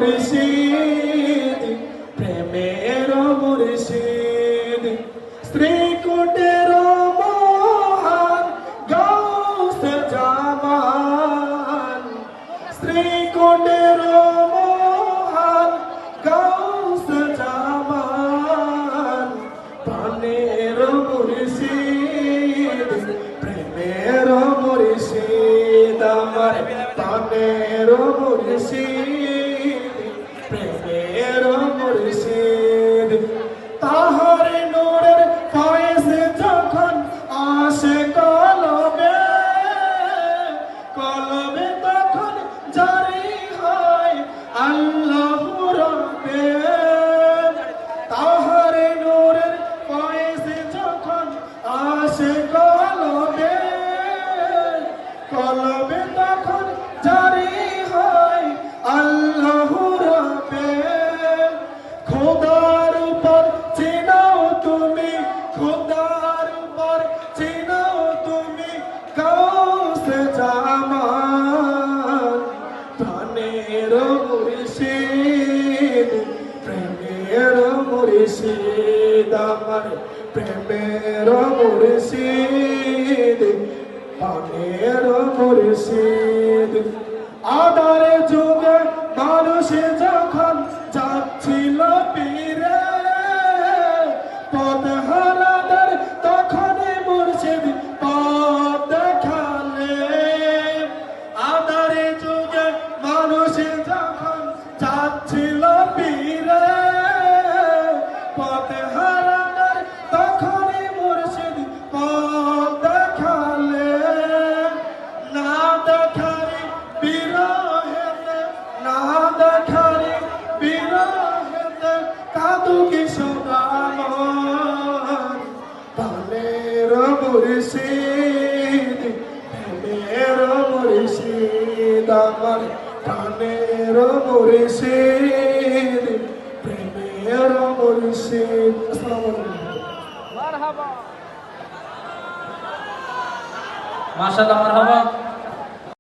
মুর্শিদ প্রেমের মুর্শিদ শ্রীকুটের মহান গাউসে জামান শ্রীকুটের মহান গাউসে জামান প্রাণের মুর্শিদ প্রেমের মুর্শিদ আমার প্রাণের মুর্শিদ প্রেমের মুর্শিদ তাহার নূরের ফয়েজ যখন আসে কলবে কলবে তখন জারি হয় আল্লাহর রাবে তাহার নূরের ফয়েজ যখন আসে কলবে কলবে তখন জারি হয় আল্লাহর রাবে খোদার উপর চিনাও তুমি খোদার উপর চিনাও তুমি গাউসে জামান প্রাণের মুর্শিদ প্রেমের মুর্শিদ আমার প্রেমের মুর্শিদ প্রাণের মুর্শিদ আদারে যুগে মানুষ যখন যাচ্ছিল পীরে পথ হারাদের তখন মুর্শিদ পথ দেখালে আদারে যুগে মানুষ যখন যাচ্ছিল পীরে পথ হারাদের তখন মুর্শিদ পথ দেখালে না দেখারে বিরহেতে না দেখারে বিরহেতে কাঁদু কি সদামন প্রাণের মুর্শিদ প্রেমের মুর্শিদ আমার প্রাণের মুর্শিদ প্রেমের মুর্শিদ আসসালামু আলাইকুম মারহাবা মাশাআল্লাহ মারহাবা